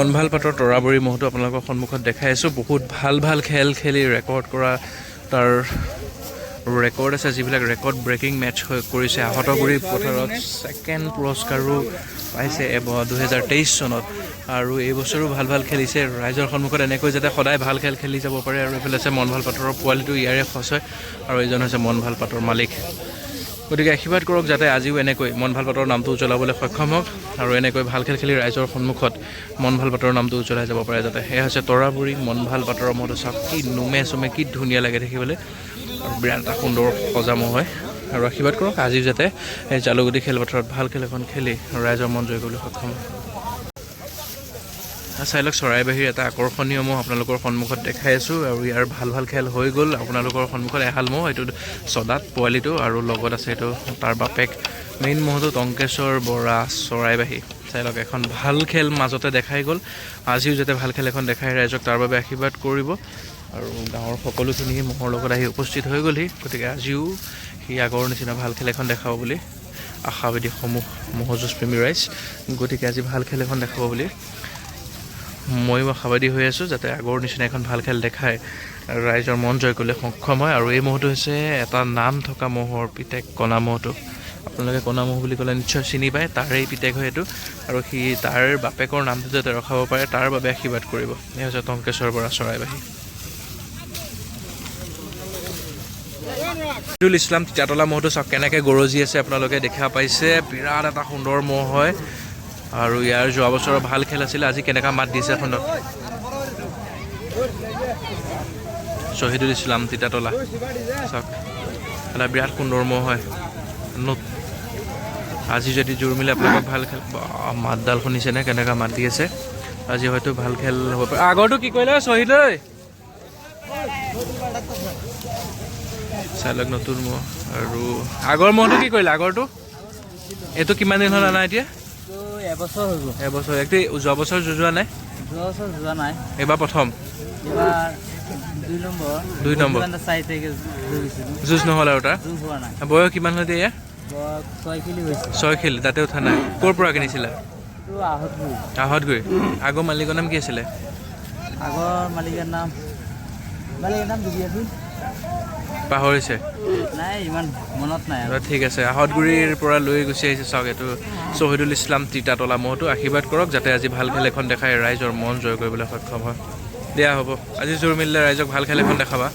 মন ভাল পাতৰ তৰাবৰী মহটো আপোনালোকৰ সন্মুখত দেখাই আছোঁ। বহুত ভাল ভাল খেল খেলি ৰেকৰ্ড কৰা তাৰ ৰেকৰ্ড আছে, যিবিলাক ৰেকৰ্ড ব্ৰেকিং মেটচ কৰিছে। আহতগুৰি পথাৰত ছেকেণ্ড পুৰস্কাৰো পাইছে 2023 চনত, আৰু এই বছৰো ভাল ভাল খেলিছে। ৰাইজৰ সন্মুখত এনেকৈ যাতে সদায় ভাল খেল খেলি যাব পাৰে। আৰু এইফালে আছে মন ভাল পাতৰৰ পোৱালিটো, ইয়াৰে সঁচয়, আৰু এইজন হৈছে মন ভাল পাতৰ মালিক। গতিকে আশীৰ্বাদ কৰক যাতে আজিও এনেকৈ মন ভাল পাতৰ নামটো উজ্বলাবলৈ সক্ষম হওক, আৰু এনেকৈ ভাল খেল খেলি ৰাইজৰ সন্মুখত মন ভাল পাতৰ নামটো উজ্বলাই যাব পাৰে যাতে। এয়া হৈছে তৰাবৰী মন ভাল পাতৰ মহটো। চাওক কি নোমে চমে, কি ধুনীয়া লাগে দেখিবলৈ, আৰু বিৰাট এটা সুন্দৰ সজা মহ হয়। আৰু আশীৰ্বাদ কৰক আজিও যাতে এই জালুগুটি খেলপথাৰত ভাল খেল এখন খেলি ৰাইজৰ মন জয় কৰিবলৈ সক্ষম হয়। চাই লওক চৰাইবাহীৰ এটা আকৰ্ষণীয় মহ আপোনালোকৰ সন্মুখত দেখাই আছোঁ, আৰু ইয়াৰ ভাল ভাল খেল হৈ গ'ল আপোনালোকৰ সন্মুখত। এহাল মহ, এইটো চদাত পোৱালিটো, আৰু লগত আছে এইটো তাৰ বাপেক। মেইন মহটো টংকেশ্বৰ বৰা চৰাইবাহী। চাই লওক এখন ভাল খেল মাজতে দেখাই গ'ল, আজিও যাতে ভাল খেল এখন দেখাই ৰাইজক তাৰ বাবে আশীৰ্বাদ কৰিব। আৰু গাঁৱৰ সকলোখিনি মহৰ লগত আহি উপস্থিত হৈ গ'লহি, গতিকে আজিও সি আগৰ নিচিনা ভাল খেল এখন দেখাব বুলি আশাবাদীসমূহ মহযুঁজ প্ৰেমী ৰাইজ। গতিকে আজি ভাল খেল এখন দেখাব বুলি ময়ো আশাবাদী হৈ আছোঁ, যাতে আগৰ নিচিনা এখন ভাল খেল দেখাই ৰাইজৰ মন জয় কৰিবলৈ সক্ষম হয়। আৰু এই মহটো হৈছে এটা নাম থকা মহৰ পিতেক, কণা মহটো। আপোনালোকে কণা মহ বুলি ক'লে নিশ্চয় চিনি পায়, তাৰেই পিতেক হয় এইটো, আৰু সি তাৰ বাপেকৰ নামটো যাতে ৰখাব পাৰে তাৰ বাবে আশীৰ্বাদ কৰিব। এয়া হৈছে টংকেশ্বৰ বৰা চৰাইবাহী। শহীদুল ইছলাম তিতাতলা মহটো চাওক কেনেকৈ গৰজি আছে, আপোনালোকে দেখা পাইছে। বিৰাট এটা সুন্দৰ মহ হয়, আৰু ইয়াৰ যোৱা বছৰৰ ভাল খেল আছিলে। আজি কেনেকুৱা মাত দিছে এখনত শহীদুল ইছলাম তিতাতলা, চাওক এটা বিৰাট সুন্দৰ মহ হয়। আজি যদি জোৰ মিলে আপোনালোকক ভাল খেল, মাতডাল শুনিছেনে কেনেকুৱা মাত দি আছে। আজি হয়তো ভাল খেল হ'ব পাৰে। আগৰটো কি কৰিলে শ্বহীদ ঐ, চাই লওক নতুন মহ। আৰু আগৰ মহটো কি কৰিলে, আগৰটো এইটো কিমান দিন হ'ল আনা এতিয়া? এবছৰ হৈ গ'ল। এবছৰ। একটো যোৱা বছৰ যোৱা নাই? যোৱা বছৰ যোৱা নাই, এইবাৰ প্ৰথম। এইবাৰ 2 নম্বৰ। যুঁজ নহ'ল আৰু তাৰ যুঁজ হোৱা নাই। বয়স কিমান হ'ল এতিয়া? 6 কিলো হৈছে। 6 খেল, তাতে উঠা নাই। ক'ৰ পৰা কিনিছিলা? আহতগুৰি। আহতগুৰি। আগৰ মালিকৰ নাম কি আছিলে? আগৰ মালিকৰ নাম দিবি আছিল, পাহৰিছে? নাই ইমান মনত নাই আৰু। ঠিক আছে, আহতগুৰিৰ পৰা লৈ গুচি আহিছে। চাওক এইটো শহীদুল ইছলাম তিতাতলা মহটো। আশীৰ্বাদ কৰক যাতে আজি ভাল খেল এখন দেখাই ৰাইজৰ মন জয় কৰিবলৈ সক্ষম হয়। দিয়া হ'ব, আজি জোৰ মিলিলে ৰাইজক ভাল খেল এখন দেখাবা।